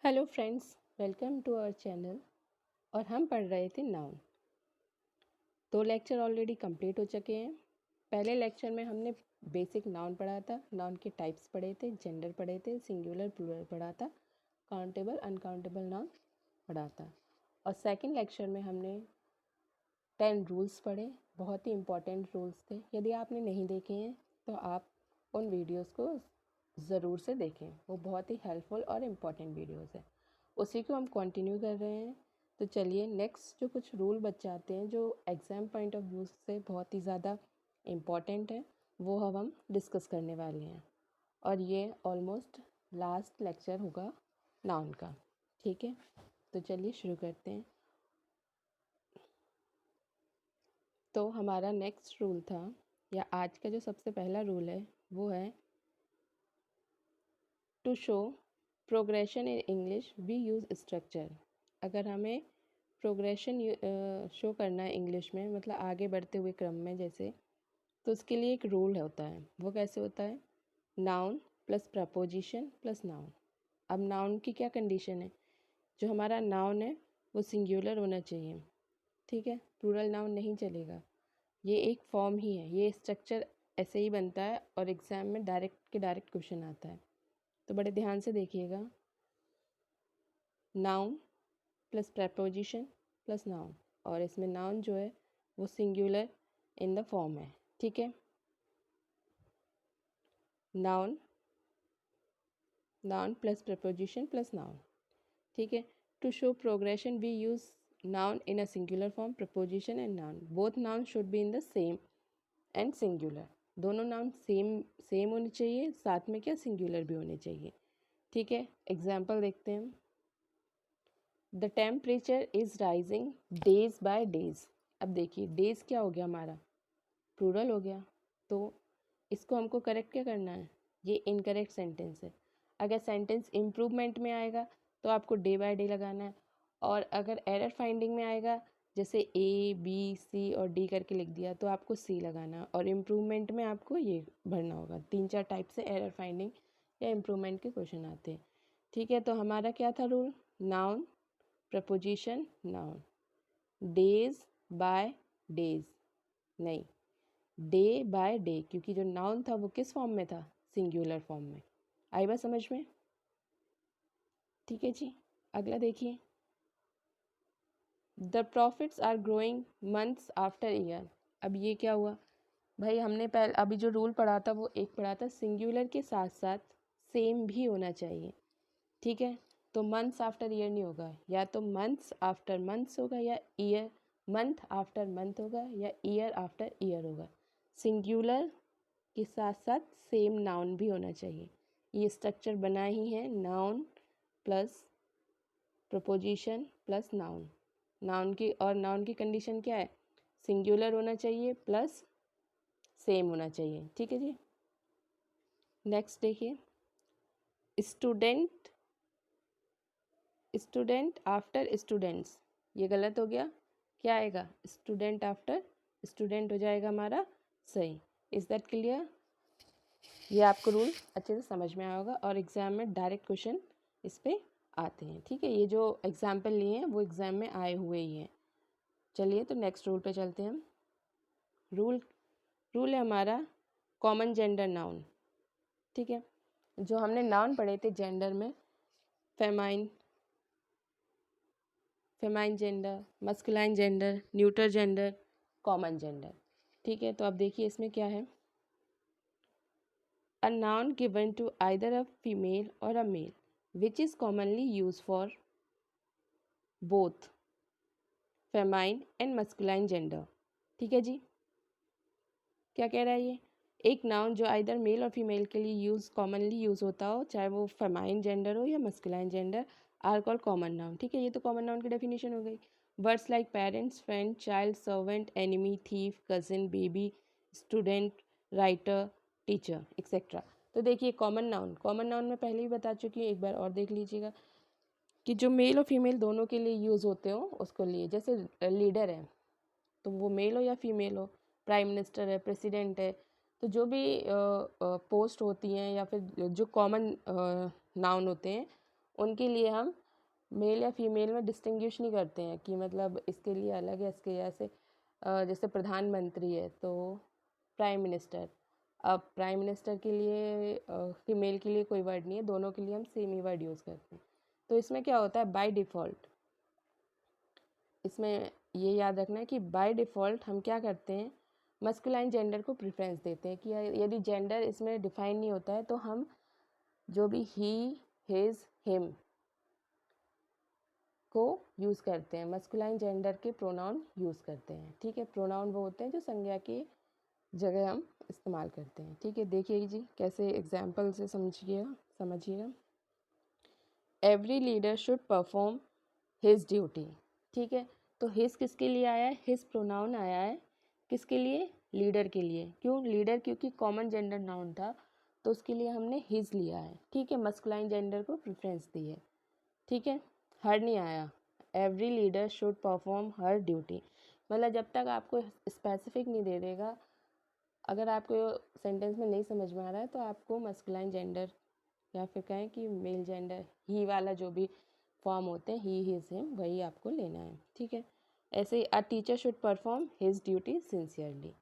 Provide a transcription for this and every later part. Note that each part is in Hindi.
Hello friends, welcome to our channel. और हम पढ़ रहे थे नाउन। 2 लेक्चर ऑलरेडी कंप्लीट हो चुके हैं। पहले लेक्चर में हमने बेसिक नाउन पढ़ा था, नाउन के टाइप्स पढ़े थे, जेंडर पढ़े थे, सिंगुलर प्लूरल पढ़ा था, काउंटेबल अनकाउंटेबल नाउन पढ़ा था। और सेकंड लेक्चर में हमने 10 रूल्स पढ़े। बहुत ही इम्पॉर्टेंट रूल्स थे। यदि आपने नहीं देखे हैं तो आप उन वीडियोस को ज़रूर से देखें, वो बहुत ही हेल्पफुल और इम्पॉर्टेंट वीडियोस हैं। उसी को हम कंटिन्यू कर रहे हैं। तो चलिए नेक्स्ट जो कुछ रूल बच जाते हैं जो एग्ज़ाम पॉइंट ऑफ व्यू से बहुत ही ज़्यादा इम्पॉर्टेंट है, वो हम डिस्कस करने वाले हैं। और ये ऑलमोस्ट लास्ट लेक्चर होगा नाउन का। ठीक है, तो चलिए शुरू करते हैं। तो हमारा नेक्स्ट रूल था, या आज का जो सबसे पहला रूल है, वो है to show progression in English we use structure. अगर हमें प्रोग्रेशन शो करना है इंग्लिश में, मतलब आगे बढ़ते हुए क्रम में जैसे, तो उसके लिए एक रूल होता है। वो कैसे होता है? Noun plus preposition plus noun. अब नाउन की क्या कंडीशन है? जो हमारा नाउन है वो सिंगुलर होना चाहिए। ठीक है, प्लूरल नाउन नहीं चलेगा। ये एक फॉर्म ही है, ये स्ट्रक्चर ऐसे ही बनता है और एग्ज़ाम में डायरेक्ट क्वेश्चन आता है। तो बड़े ध्यान से देखिएगा। Noun plus preposition plus noun, और इसमें नाउन जो है वो सिंगुलर इन द फॉर्म है। ठीक है, noun noun plus preposition plus noun. ठीक है, to show progression we use noun in a singular form, preposition and noun. Both noun should be in the same and singular. दोनों नाउन सेम होने चाहिए, साथ में क्या सिंगुलर भी होने चाहिए। ठीक है, एग्जाम्पल देखते हैं। The temperature is rising days by days. अब देखिए डेज क्या हो गया हमारा? प्लूरल हो गया। तो इसको हमको करेक्ट क्या करना है? ये इनकरेक्ट सेंटेंस है। अगर सेंटेंस इम्प्रूवमेंट में आएगा तो आपको डे बाय डे लगाना है, और अगर एरर फाइंडिंग में आएगा, जैसे ए बी सी और डी करके लिख दिया, तो आपको सी लगाना, और इम्प्रूवमेंट में आपको ये भरना होगा। 3-4 टाइप से एरर फाइंडिंग या इम्प्रूवमेंट के क्वेश्चन आते हैं। ठीक है, तो हमारा क्या था rule? Noun preposition noun. Days by days नहीं, डे बाय डे, क्योंकि जो नाउन था वो किस फॉर्म में था? सिंगुलर फॉर्म में। आई बात समझ में? ठीक है जी, अगला देखिए। The profits are growing months after year. अब ये क्या हुआ भाई? हमने पहले अभी जो रूल पढ़ा था वो एक पढ़ा था, सिंगुलर के साथ साथ सेम भी होना चाहिए। ठीक है, तो मंथ्स आफ्टर ईयर नहीं होगा, या तो मंथ्स आफ्टर मंथ्स होगा, या ईयर मंथ आफ्टर मंथ होगा, या ईयर आफ्टर ईयर होगा। सिंगुलर के साथ साथ सेम नाउन भी होना चाहिए। ये स्ट्रक्चर बना ही है, noun plus preposition plus noun. Noun की कंडीशन क्या है? सिंगुलर होना चाहिए प्लस सेम होना चाहिए। ठीक है जी, नेक्स्ट देखिए। स्टूडेंट स्टूडेंट आफ्टर स्टूडेंट्स, ये गलत हो गया। क्या आएगा? स्टूडेंट आफ्टर स्टूडेंट हो जाएगा हमारा सही। Is that clear? ये आपको रूल अच्छे से समझ में आया होगा, और एग्ज़ाम में डायरेक्ट क्वेश्चन इस पर आते हैं। ठीक है, ये जो एग्जाम्पल लिए हैं वो एग्ज़ाम में आए हुए ही हैं। चलिए तो नेक्स्ट रूल पे चलते हैं हम। रूल है हमारा कॉमन जेंडर नाउन। ठीक है, जो हमने नाउन पढ़े थे जेंडर में, famine gender, masculine gender, neuter gender, common gender. ठीक है, तो अब देखिए इसमें क्या है। A noun given to either a female or a male, which is commonly used for both feminine and masculine gender। ठीक है जी, क्या कह रहा है ये? एक नाउन जो आइदर मेल और फीमेल के लिए कॉमनली यूज़ होता हो, चाहे वो फेमाइन जेंडर हो या masculine gender, are called common noun. ठीक है, ये तो कॉमन नाउन की डेफिनेशन हो गई। Words like parents, friend, child, servant, enemy, thief, cousin, baby, student, writer, teacher etcetera. तो देखिए कॉमन नाउन मैं पहले ही बता चुकी हूँ, एक बार और देख लीजिएगा कि जो मेल और फीमेल दोनों के लिए यूज़ होते हो उसको लिए। जैसे लीडर है तो वो मेल हो या फीमेल हो, प्राइम मिनिस्टर है, प्रेसिडेंट है, तो जो भी पोस्ट होती हैं या फिर जो कॉमन नाउन होते हैं उनके लिए हम मेल या फीमेल में डिस्टिंग्विश नहीं करते हैं कि मतलब इसके लिए अलग है, इसके ऐसे जैसे प्रधानमंत्री है तो प्राइम मिनिस्टर, अब प्राइम मिनिस्टर के लिए फीमेल के लिए कोई वर्ड नहीं है, दोनों के लिए हम सेम ही वर्ड यूज़ करते हैं। तो इसमें क्या होता है, बाय डिफ़ॉल्ट इसमें ये याद रखना है कि बाय डिफ़ॉल्ट हम क्या करते हैं, मस्कुलाइन जेंडर को प्रेफरेंस देते हैं कि यदि जेंडर इसमें डिफाइन नहीं होता है तो हम जो भी ही, हिज, हिम को यूज़ करते हैं, मस्कुलाइन जेंडर के प्रोनाउन यूज़ करते हैं। ठीक है, प्रोनाउन वो होते हैं जो संज्ञा की जगह हम इस्तेमाल करते हैं। ठीक है, देखिए जी कैसे एग्जाम्पल से समझिएगा। Every leader should perform his duty. ठीक है, तो हिज किसके लिए आया है, हिज प्रोनाउन आया है किसके लिए, लीडर के लिए। क्यों लीडर, क्योंकि कॉमन जेंडर नाउन था तो उसके लिए हमने हिज लिया है। ठीक है, मस्कुलाइन जेंडर को प्रेफरेंस दी है। ठीक है, हर नहीं आया, every leader should perform her duty, मतलब जब तक आपको स्पेसिफिक नहीं दे देगा, अगर आपको सेंटेंस में नहीं समझ में आ रहा है तो आपको मस्कुलाइन जेंडर या फिर कहें कि मेल जेंडर ही वाला जो भी फॉर्म होते हैं, ही, हिज, हिम, वही आपको लेना है। ठीक है, ऐसे ही a teacher should perform his duty sincerely.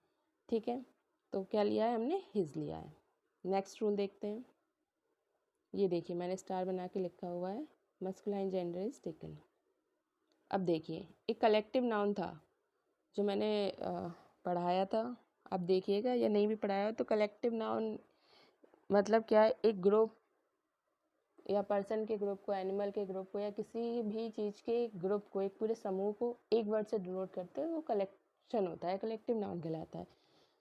ठीक है, तो क्या लिया है हमने, हिज लिया है। नेक्स्ट रूल देखते हैं, ये देखिए मैंने स्टार बना के लिखा हुआ है, मस्कुलाइन जेंडर इज टेकन। अब देखिए एक कलेक्टिव नाउन था जो मैंने पढ़ाया था, अब देखिएगा या नहीं भी पढ़ाया हो तो कलेक्टिव नाउन मतलब क्या है, एक ग्रुप या पर्सन के ग्रुप को, एनिमल के ग्रुप को या किसी भी चीज़ के ग्रुप को, एक पूरे समूह को एक वर्ड से डिनोट करते हैं, वो कलेक्शन होता है, कलेक्टिव नाउन कहलाता है।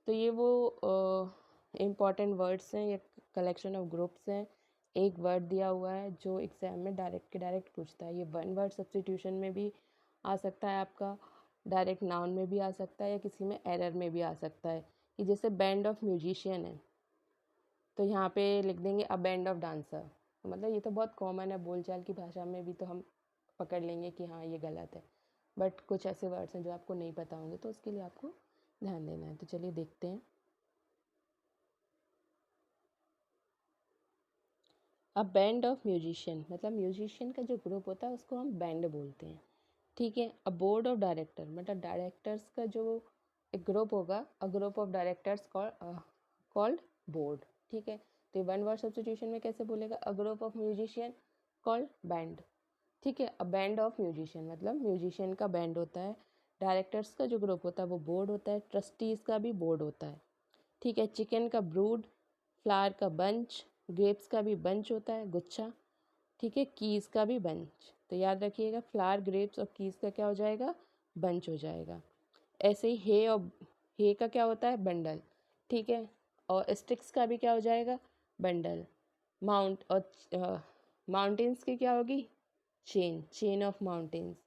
तो ये वो इम्पॉर्टेंट वर्ड्स हैं या कलेक्शन ऑफ ग्रुप्स हैं, एक वर्ड दिया हुआ है जो एग्ज़ाम में डायरेक्ट पूछता है। ये वन वर्ड सब्स्टिट्यूशन में भी आ सकता है आपका, डायरेक्ट नाउन में भी आ सकता है या किसी में एरर में भी आ सकता है। कि जैसे बैंड ऑफ म्यूजिशियन है तो यहाँ पे लिख देंगे अ बैंड ऑफ डांसर, मतलब ये तो बहुत कॉमन है, बोलचाल की भाषा में भी तो हम पकड़ लेंगे कि हाँ ये गलत है, बट कुछ ऐसे वर्ड्स हैं जो आपको नहीं पता होंगे तो उसके लिए आपको ध्यान देना है। तो चलिए देखते हैं, अ बैंड ऑफ म्यूजिशियन मतलब म्यूजिशियन का जो ग्रुप होता है उसको हम बैंड बोलते हैं। ठीक है, अ बोर्ड ऑफ डायरेक्टर मतलब डायरेक्टर्स का जो एक ग्रुप होगा, a group of directors called board. ठीक है, तो ये वन वर्ड सब्स्टिट्यूशन में कैसे बोलेगा, a group of musician called band. ठीक है, अ बैंड ऑफ म्यूजिशियन मतलब म्यूजिशियन का बैंड होता है, डायरेक्टर्स का जो ग्रुप होता है वो बोर्ड होता है, ट्रस्टीज़ का भी बोर्ड होता है। ठीक है, चिकन का ब्रूड, फ्लावर का बंच, ग्रेप्स का भी बंच होता है, गुच्छा। ठीक है, कीज़ का भी बंच। तो याद रखिएगा फ्लावर, ग्रेप्स और कीज़ का क्या हो जाएगा, बंच हो जाएगा। ऐसे ही हे और हे का क्या होता है, बंडल। ठीक है, और स्टिक्स का भी क्या हो जाएगा, बंडल। माउंट और माउंटेन्स की क्या होगी, चेन ऑफ माउंटेन्स।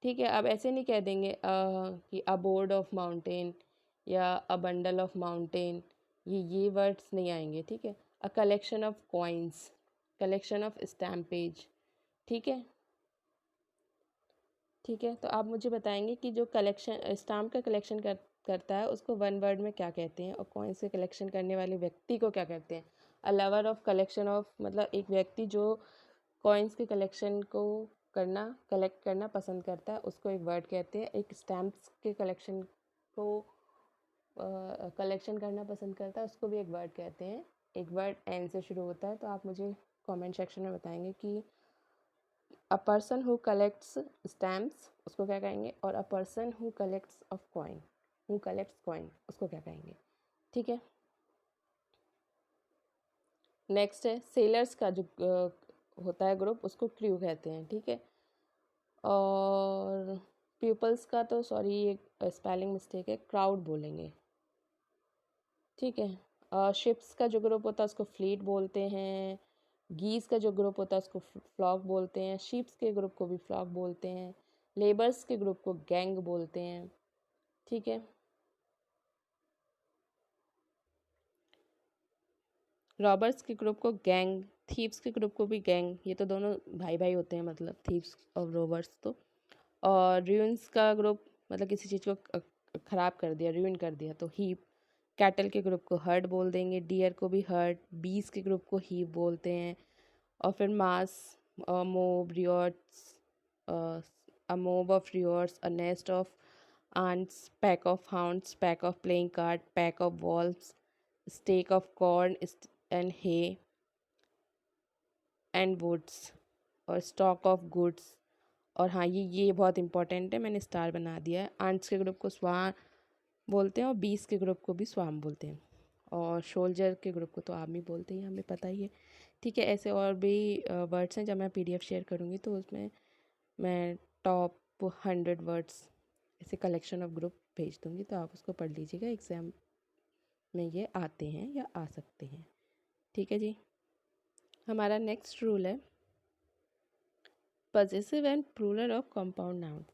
ठीक है, अब ऐसे नहीं कह देंगे कि अ बोर्ड ऑफ माउंटेन या अ बंडल ऑफ माउंटेन, ये वर्ड्स नहीं आएंगे। ठीक है, a collection of coins, collection of stamps. ठीक है, ठीक है, तो आप मुझे बताएंगे कि जो कलेक्शन स्टाम्प का कलेक्शन करता है उसको वन वर्ड में क्या कहते हैं, और कॉइन्स के कलेक्शन करने वाले व्यक्ति को क्या कहते हैं। A lover of collection of मतलब एक व्यक्ति जो कॉइन्स के कलेक्शन को कलेक्ट करना पसंद करता है उसको एक वर्ड कहते हैं। एक स्टैम्प्स के कलेक्शन को कलेक्शन करना पसंद करता है उसको भी एक वर्ड कहते हैं। एक वर्ड एन से शुरू होता है, तो आप मुझे कमेंट सेक्शन में बताएंगे कि a person who collects stamps उसको क्या कहेंगे, और a person who collects coin उसको क्या कहेंगे। ठीक है, नेक्स्ट है सेलर्स का जो होता है ग्रुप उसको क्रू कहते हैं। ठीक है, और पीपल्स का तो सॉरी ये स्पेलिंग मिस्टेक है, क्राउड बोलेंगे। ठीक है, शिप्स का जो ग्रुप होता है उसको फ्लीट बोलते हैं, गीस का जो ग्रुप होता है उसको फ्लॉक बोलते हैं, शीप्स के ग्रुप को भी फ्लॉक बोलते हैं, लेबर्स के ग्रुप को गैंग बोलते हैं। ठीक है, रॉबर्स के ग्रुप को गैंग, थीव्स के ग्रुप को भी गैंग, ये तो दोनों भाई भाई होते हैं मतलब थीव्स और रॉबर्स तो। और ruins का ग्रुप मतलब किसी चीज़ को ख़राब कर दिया, ruin कर दिया तो हीप। कैटल के ग्रुप को हर्ड बोल देंगे, डियर को भी हर्ड, बीस के ग्रुप को हीप बोलते हैं। और फिर मास a mob, riots, uh, a mob of riots, a nest of ants, pack of hounds, pack of playing card, pack of wolves, stake of corn and hay and woods और स्टॉक ऑफ गुड्स। और हाँ, ये बहुत इंपॉर्टेंट है, मैंने स्टार बना दिया है। आंट्स के ग्रुप को स्वाम बोलते हैं और बीस के ग्रुप को भी स्वाम बोलते हैं, और सोल्जर के ग्रुप को तो आर्मी बोलते हैं, हमें पता ही है। ठीक है, ऐसे और भी वर्ड्स हैं। जब मैं पीडीएफ शेयर करूँगी तो उसमें मैं टॉप 100 वर्ड्स ऐसे कलेक्शन ऑफ ग्रुप भेज दूँगी, तो आप उसको पढ़ लीजिएगा, एग्ज़ाम में ये आते हैं या आ सकते हैं। ठीक है जी। हमारा नेक्स्ट रूल है possessive and plural of compound nouns.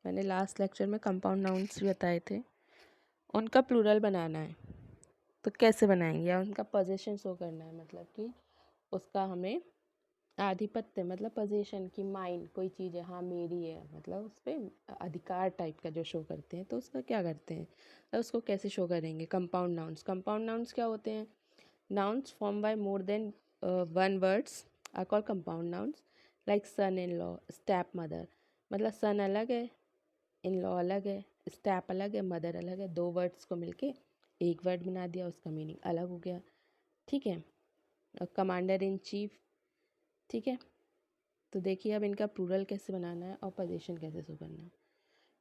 मैंने लास्ट लेक्चर में कंपाउंड नाउन्स बताए थे, उनका प्लूरल बनाना है। तो कैसे बनाएंगे, या उनका पोजीशन शो करना है, मतलब कि उसका हमें आधिपत्य, मतलब पोजीशन की माइन कोई चीज़ है, हाँ मेरी है, मतलब उस पर अधिकार टाइप का जो शो करते हैं, तो उसका क्या करते हैं, तो उसको कैसे शो करेंगे। कंपाउंड नाउन्स, कंपाउंड नाउन्स क्या होते हैं, nouns form by more than one words are called compound nouns, like son in law, step mother. मतलब सन अलग है, इन लॉ अलग है, स्टेप अलग है, मदर अलग है, दो वर्ड्स को मिलके एक वर्ड बना दिया, उसका मीनिंग अलग हो गया। ठीक है, कमांडर इन चीफ। ठीक है, तो देखिए अब इनका प्लूरल कैसे बनाना है और पोजीशन कैसे शो करना है।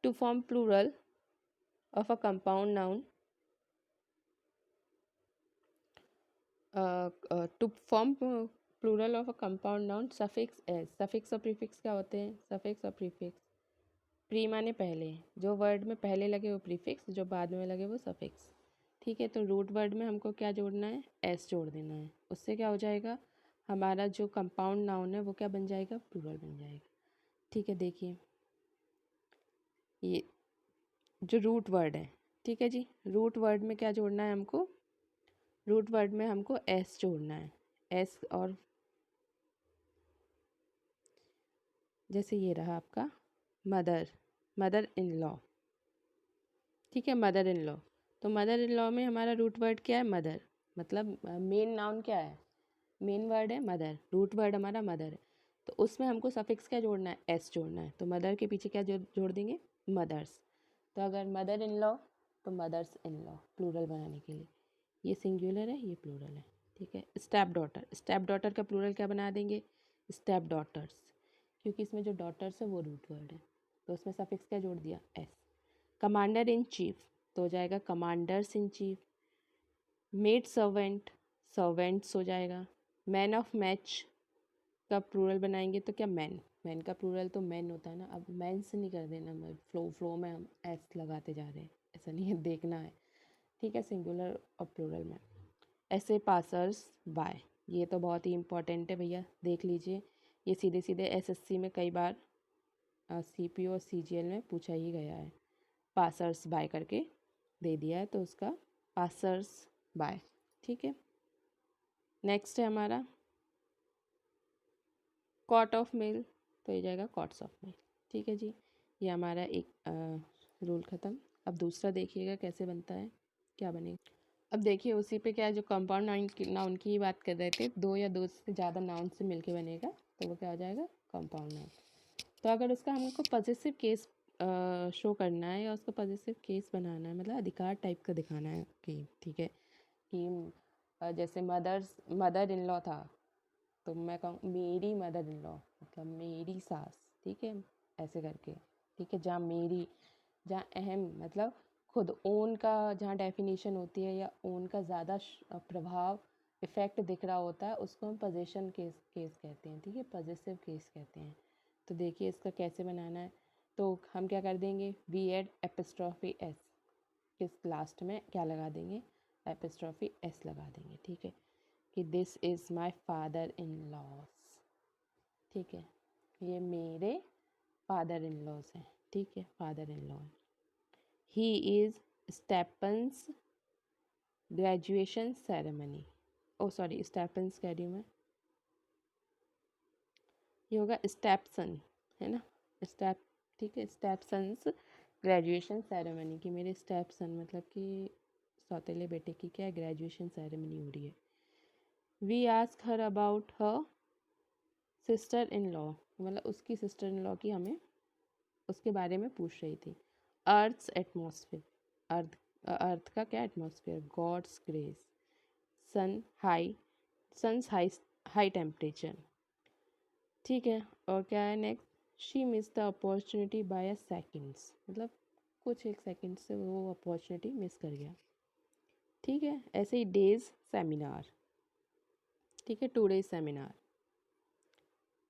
To form plural of a compound noun, to form plural of a compound noun, suffix s. Suffix और प्रीफिक्स क्या होते हैं, सफिक्स और प्रीफिक्स, प्री माने पहले, जो वर्ड में पहले लगे वो प्रीफिक्स, जो बाद में लगे वो सफिक्स। ठीक है, तो रूट वर्ड में हमको क्या जोड़ना है, एस जोड़ देना है, उससे क्या हो जाएगा, हमारा जो कंपाउंड नाउन है वो क्या बन जाएगा, प्लूरल बन जाएगा। ठीक है, देखिए ये जो रूट वर्ड है, ठीक है जी, रूट वर्ड में क्या जोड़ना है हमको, रूट वर्ड में हमको एस जोड़ना है, एस। और जैसे ये रहा आपका मदर, मदर इन लॉ। ठीक है, मदर इन लॉ, तो मदर इन लॉ में हमारा रूट वर्ड क्या है, मदर, मतलब मेन नाउन क्या है, मेन वर्ड है मदर, रूट वर्ड हमारा मदर है, तो उसमें हमको सफिक्स क्या जोड़ना है, एस जोड़ना है। तो मदर के पीछे क्या जोड़ देंगे, मदर्स। तो अगर मदर इन लॉ तो मदर्स इन लॉ, प्लूरल बनाने के लिए। ये सिंगुलर है, ये प्लूरल है। ठीक है, स्टेप डॉटर, स्टेप डॉटर का प्लूरल क्या बना देंगे, स्टेप डॉटर्स, क्योंकि इसमें जो डॉटर्स है वो रूट वर्ड है, तो उसमें सफिक्स क्या जोड़ दिया, एस। कमांडर इन चीफ तो हो जाएगा commanders in chief. Maid servant, servants हो जाएगा। मैन ऑफ मैच का प्लूरल बनाएंगे तो क्या, मैन, मैन का प्लूरल तो मैन होता है ना। अब मैन से नहीं कर देना, मैं फ्लो में हम एस लगाते जा रहे हैं, ऐसा नहीं है, देखना है। ठीक है, सिंगुलर और प्लूरल में। ऐसे पासर्स बाय, ये तो बहुत ही इंपॉर्टेंट है भैया, देख लीजिए, ये सीधे सीधे एसएससी में कई बार सीपीओ और सीजीएल में पूछा ही गया है। पासर्स बाय करके दे दिया है, तो उसका पासर्स बाय। ठीक है, नेक्स्ट है हमारा कॉट ऑफ मेल, तो ये जाएगा कॉट्स ऑफ मेल। ठीक है जी, ये हमारा एक रूल ख़त्म। अब दूसरा देखिएगा कैसे बनता है, क्या बनेगा। अब देखिए उसी पे क्या है, जो कंपाउंड नाउन की ही बात कर रहे थे, दो या दो से ज़्यादा नाउन से मिलके बनेगा तो वो क्या हो जाएगा, कंपाउंड नाउन। तो अगर उसका हमको पॉजिटिव केस शो करना है, या उसको पॉजिटिव केस बनाना है, मतलब अधिकार टाइप का दिखाना है कि ठीक है कि जैसे मदर इन लॉ था, तो मैं कहूँ मेरी मदर इन लॉ, मतलब मेरी सास। ठीक है, ऐसे करके। ठीक है, जहाँ मेरी, जहाँ अहम, मतलब खुद ओन का जहाँ डेफिनेशन होती है, या ओन का ज़्यादा प्रभाव, इफ़ेक्ट दिख रहा होता है, उसको हम पोजेशन केस केस कहते हैं। ठीक है, पॉजिटिव केस कहते हैं। तो देखिए इसका कैसे बनाना है, तो हम क्या कर देंगे, वी एड एपिस्ट्रॉफी एस, किस लास्ट में क्या लगा देंगे, एपिस्ट्रॉफी एस लगा देंगे। ठीक है, कि this is my father in laws. ठीक है, ये मेरे फादर इन लॉज हैं। ठीक है, father in law. He is stepson's graduation ceremony, oh sorry stepson's कह रही हूँ मैं, ये होगा स्टेपसन, है ना, स्टेप। ठीक है, स्टेपसन्स ग्रेजुएशन सेरेमनी, कि मेरे स्टेपसन मतलब कि सौतेले बेटे की क्या ग्रेजुएशन सेरेमनी हो रही है। We ask her about her sister in law, मतलब उसकी सिस्टर इन लॉ की हमें उसके बारे में पूछ रही थी। अर्थ्स एटमॉस्फेयर, अर्थ का क्या atmosphere, God's grace, sun high, sun's high temperature. ठीक है, और क्या है next, she miss the opportunity by a seconds, मतलब कुछ एक सेकेंड से वो अपॉर्चुनिटी मिस कर गया। ठीक है, ऐसे ही डेज सेमिनार, ठीक है, 2 डेज सेमिनार।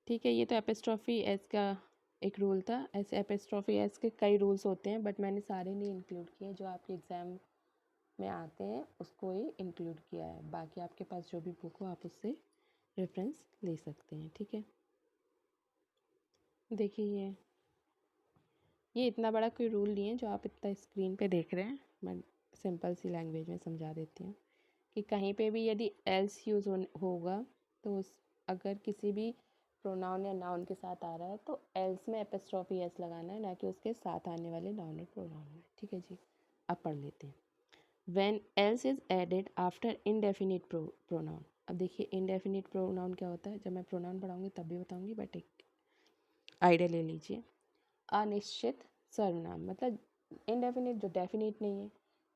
ठीक है, ये तो एपिस्ट्रॉफी एस का एक रूल था। ऐसे एपिस्ट्रॉफी एस के कई रूल्स होते हैं, बट मैंने सारे नहीं इंक्लूड किए, जो आपके एग्ज़ाम में आते हैं उसको ही इंक्लूड किया है। बाकी आपके पास जो भी बुक हो आप उससे रेफरेंस ले सकते हैं। ठीक है, देखिए ये इतना बड़ा कोई रूल नहीं है जो आप इतना स्क्रीन पे देख रहे हैं। मैं सिंपल सी लैंग्वेज में समझा देती हूँ कि कहीं पे भी यदि एल्स यूज़ होगा तो उस अगर किसी भी प्रोनाउन या नाउन के साथ आ रहा है तो एल्स में एपिस्ट्रॉफी एस लगाना है, ना कि उसके साथ आने वाले नाउन और प्रोनाउन में। ठीक है जी, अब पढ़ लेते हैं। When else is added after indefinite pronoun. अब देखिए इनडेफिनिट प्रोनाउन क्या होता है, जब मैं प्रोनाउन पढ़ाऊँगी तब भी बताऊँगी, बट एक आइडिया ले लीजिए। अनिश्चित सर्वनाम, मतलब इनडेफिनिट जो डेफिनिट नहीं है।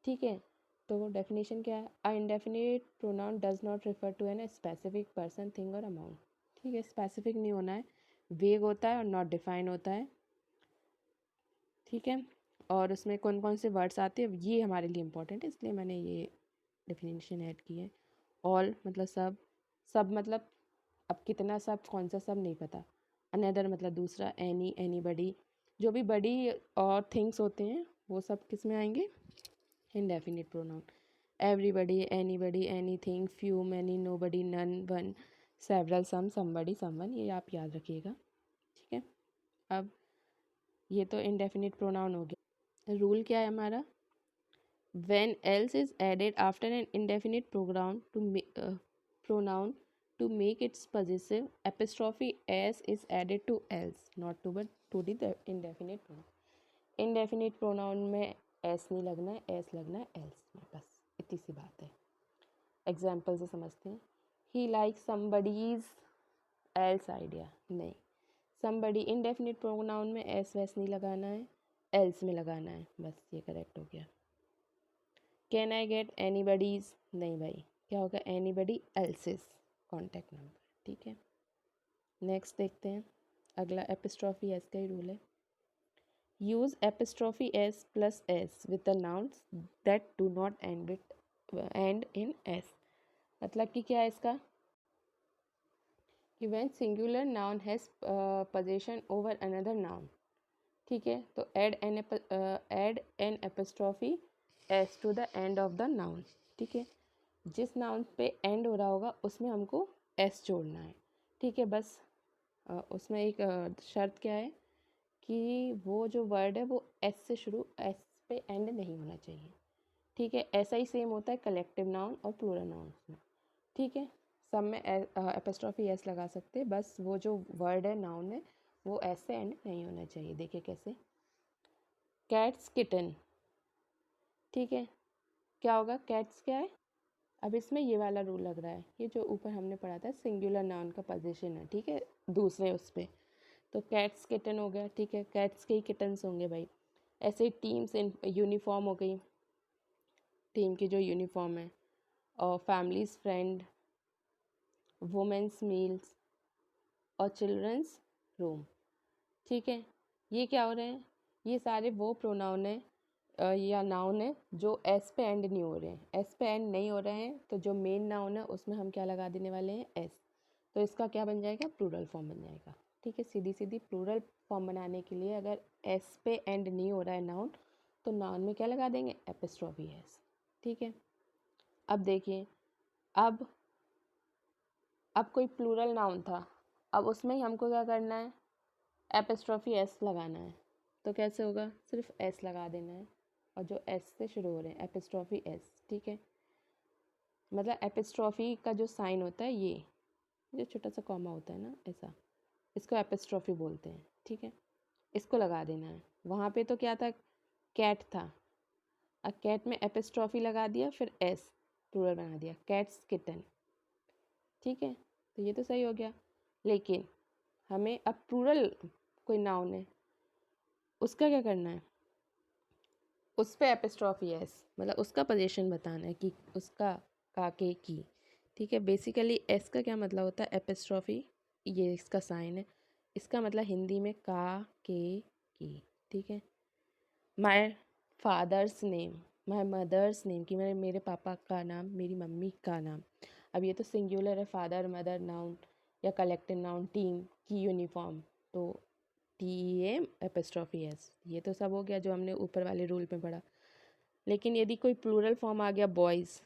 ठीक है, तो वो डेफिनेशन क्या है, a indefinite pronoun does not refer to an specific person thing और अमाउंट। ठीक है, स्पेसिफिक नहीं होना है, वेग होता है और नॉट डिफाइन होता है। ठीक है, और उसमें कौन कौन से वर्ड्स आते हैं ये हमारे लिए इम्पोर्टेंट है, इसलिए मैंने ये डेफिनेशन ऐड की है। ऑल मतलब सब, सब मतलब अब कितना सब, कौन सा सब नहीं पता। अनदर मतलब दूसरा, एनी, एनीबडी, जो भी बड़ी और थिंग्स होते हैं वो सब किस में आएंगे, indefinite pronoun. Everybody, anybody, anything, few, many, nobody, none, one, several, some, somebody, someone, ये आप याद रखिएगा। ठीक है, अब ये तो इनडेफिनिट प्रोनाउन हो गया। रूल क्या है हमारा, when else is added after an indefinite pronoun to make its possessive, apostrophe s is added to else, not to but to the indefinite pronoun. indefinite pronoun में s नहीं लगना है, s लगना है else में, बस इतनी सी बात है। एग्जाम्पल से समझते हैं। he likes somebody's else idea, नहीं, somebody indefinite pronoun में s वैस नहीं लगाना है, else में लगाना है, बस ये करेक्ट हो गया। कैन आई गेट एनीबडीज, नहीं भाई, क्या होगा, एनीबडी एल्सेस कॉन्टैक्ट नंबर। ठीक है, नेक्स्ट देखते हैं अगला, एपिस्ट्रॉफी एस का ही रूल है। Use apostrophe s plus s with the nouns that do not end in s. मतलब कि क्या है इसका, कि when singular noun has position over another noun. ठीक है, तो add an apostrophe s to the end of the noun. ठीक है, जिस नाउन पे एंड हो रहा होगा उसमें हमको एस जोड़ना है। ठीक है, बस उसमें एक शर्त क्या है कि वो जो वर्ड है वो एस से शुरू, एस पे एंड नहीं होना चाहिए। ठीक है, ऐसा ही सेम होता है कलेक्टिव नाउन और प्लूरल नाउन में। ठीक है, सब में एपिस्ट्रॉफी एस लगा सकते हैं, बस वो जो वर्ड है, नाउन है, वो एस से एंड नहीं होना चाहिए। देखिए कैसे, कैट्स किटन। ठीक है, क्या होगा, कैट्स क्या है, अब इसमें ये वाला रूल लग रहा है, ये जो ऊपर हमने पढ़ा था सिंगुलर नाउन का पोजीशन है। ठीक है, दूसरे उस पर, तो कैट्स किटन हो गया। ठीक है, कैट्स के ही किटन्स होंगे भाई। ऐसे ही टीम्स इन यूनिफॉर्म हो गई, टीम की जो यूनिफॉर्म है, और फैमिलीज फ्रेंड, वुमेंस मील्स और चिल्ड्रंस रूम। ठीक है, ये क्या हो रहे हैं, ये सारे वो प्रोनाउन है या नाउन है जो एस पे एंड नहीं हो रहे हैं। एस पे एंड नहीं हो रहे हैं तो जो मेन नाउन है उसमें हम क्या लगा देने वाले हैं, एस। तो इसका क्या बन जाएगा, प्लूरल फॉर्म बन जाएगा। ठीक है, सीधी सीधी प्लूरल फॉर्म बनाने के लिए अगर एस पे एंड नहीं हो रहा है नाउन, तो नाउन में क्या लगा देंगे, एपिस्ट्रॉफी एस। ठीक है, अब देखिए, अब अब कोई प्लूरल नाउन था, अब उसमें ही हमको क्या करना है, एपिस्ट्रॉफी एस लगाना है। तो कैसे होगा, सिर्फ एस लगा देना है, और जो एस से शुरू हो रहे हैं एपिस्ट्रॉफी एस। ठीक है, मतलब एपिस्ट्रॉफी का जो साइन होता है ये जो छोटा सा कॉमा होता है ना, ऐसा, इसको एपिस्ट्रॉफी बोलते हैं। ठीक है, इसको लगा देना है। वहाँ पे तो क्या था, कैट था, अब कैट में एपिस्ट्रॉफी लगा दिया, फिर एस प्लूरल बना दिया, कैट्स किटन। ठीक है, तो ये तो सही हो गया। लेकिन हमें अब प्लूरल कोई नाउन है उसका क्या करना है, उस पे एपिस्ट्रॉफी एस, मतलब उसका पोजीशन बताना है कि उसका का के की। ठीक है, बेसिकली एस का क्या मतलब होता है, एपिस्ट्रॉफी, ये इसका साइन है, इसका मतलब हिंदी में का के की। ठीक है, my father's name, my mother's name, कि मेरे पापा का नाम, मेरी मम्मी का नाम। अब ये तो सिंगुलर है, फादर मदर नाउन या कलेक्टिव नाउन, टीम की यूनिफॉर्म, तो TEAM एपिस्ट्रॉफी एस, ये तो सब हो गया जो हमने ऊपर वाले रूल में पढ़ा। लेकिन यदि कोई प्लूरल फॉर्म आ गया, बॉयज़,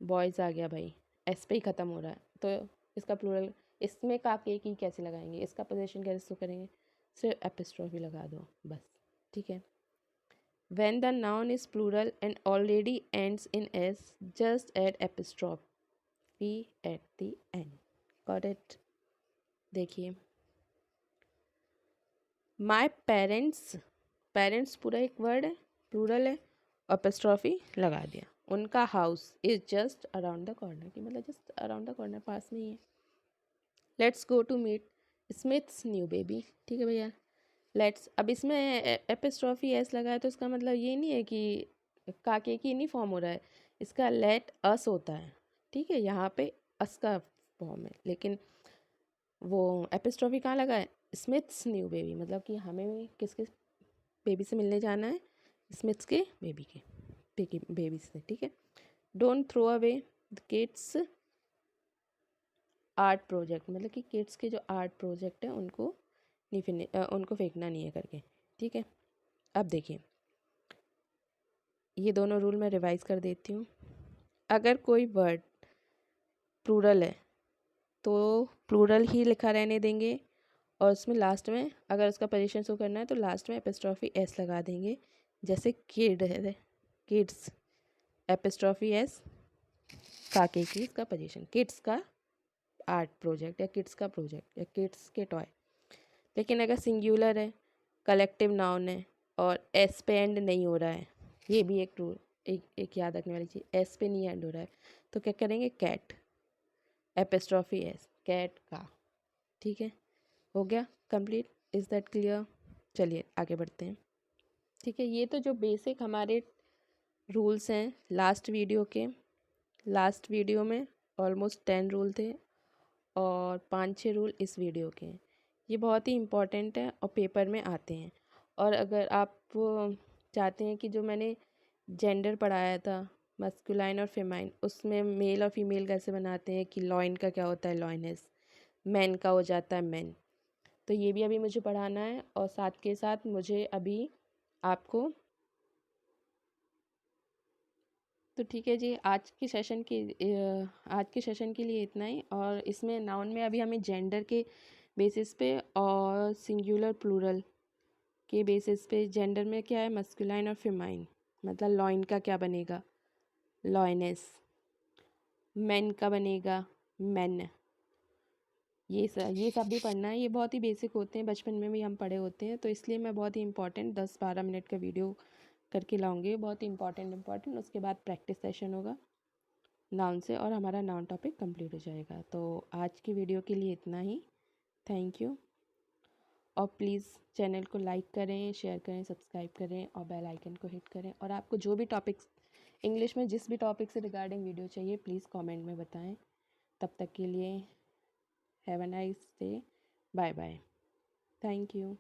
बॉयज़ आ गया भाई, एस पे ही ख़त्म हो रहा है, तो इसका प्लूरल, इसमें का के की कैसे लगाएंगे, इसका पोजीशन कैसे करेंगे, सिर्फ एपिस्ट्रॉफी लगा दो बस। ठीक है, when the noun is plural and already ends in s, just add apostrophe at the end. Got it? देखिए, my parents, पेरेंट्स पूरा एक वर्ड है, प्लूरल है, एपिस्ट्रॉफी लगा दिया। उनका house is just around the corner, की मतलब जस्ट अराउंड द कॉर्नर, पास में ही है। Let's go to meet Smith's new baby. ठीक है भैया, लेट्स, अब इसमें एपिस्ट्रॉफी एस लगा है तो इसका मतलब ये नहीं है कि काके की नहीं फॉर्म हो रहा है, इसका लेट अस होता है। ठीक है, यहाँ पे अस का फॉर्म है, लेकिन वो एपिस्ट्रॉफी कहाँ लगा है, स्मिथ्स न्यू बेबी, मतलब कि हमें किसके बेबी से मिलने जाना है, स्मिथ्स के बेबी के बेबी से। ठीक है, don't throw away the kid's art project, मतलब कि किड्स के जो आर्ट प्रोजेक्ट है उनको नहीं उनको फेंकना नहीं है करके। ठीक है, अब देखिए, ये दोनों रूल मैं रिवाइज कर देती हूँ। अगर कोई वर्ड प्लूरल है तो प्लूरल ही लिखा रहने देंगे, और उसमें लास्ट में अगर उसका पोजीशन शो करना है तो लास्ट में एपिस्ट्रॉफी एस लगा देंगे। जैसे किड है, किड्स, एपिस्ट्रॉफी एस, काके की इसका पोजीशन, किड्स का आर्ट प्रोजेक्ट या किड्स का प्रोजेक्ट या किड्स के टॉय। लेकिन अगर सिंगुलर है, कलेक्टिव नाउन है और एस पे एंड नहीं हो रहा है, ये भी एक रूल, एक याद रखने वाली चीज़, एस पे नहीं एंड हो रहा है, तो क्या करेंगे, कैट, एपिस्ट्रॉफी एस, कैट का। ठीक है, हो गया कंप्लीट, इज़ दैट क्लियर? चलिए आगे बढ़ते हैं। ठीक है, ये तो जो बेसिक हमारे रूल्स हैं लास्ट वीडियो के, लास्ट वीडियो में ऑलमोस्ट 10 रूल थे और 5-6 रूल इस वीडियो के हैं। ये बहुत ही इम्पॉर्टेंट है और पेपर में आते हैं। और अगर आप चाहते हैं कि जो मैंने जेंडर पढ़ाया था, मस्कुलाइन और फेमाइन, उसमें मेल और फीमेल कैसे बनाते हैं, कि लॉइन का क्या होता है, लॉइनेस, मैन का हो जाता है मैन, तो ये भी अभी मुझे पढ़ाना है। और साथ के साथ मुझे अभी आपको, तो ठीक है जी, आज के सेशन के लिए इतना ही। और इसमें नाउन में अभी हमें जेंडर के बेसिस पे और सिंगुलर प्लूरल के बेसिस पे, जेंडर में क्या है, मस्कुलाइन और फेमाइन, मतलब लॉइन का क्या बनेगा, लॉइनेस, मैन का बनेगा मैन, ये सब भी पढ़ना है। ये बहुत ही बेसिक होते हैं, बचपन में भी हम पढ़े होते हैं, तो इसलिए मैं बहुत ही इंपॉर्टेंट 10-12 मिनट का वीडियो करके लाऊंगी, बहुत ही इंपॉर्टेंट। उसके बाद प्रैक्टिस सेशन होगा नाउन से और हमारा नाउन टॉपिक कंप्लीट हो जाएगा। तो आज की वीडियो के लिए इतना ही, थैंक यू। और प्लीज़ चैनल को लाइक करें, शेयर करें, सब्सक्राइब करें और बेल आइकन को हिट करें। और आपको जो भी टॉपिक्स इंग्लिश में, जिस भी टॉपिक से रिगार्डिंग वीडियो चाहिए, प्लीज़ कमेंट में बताएं। तब तक के लिए have a nice day, bye bye, thank you.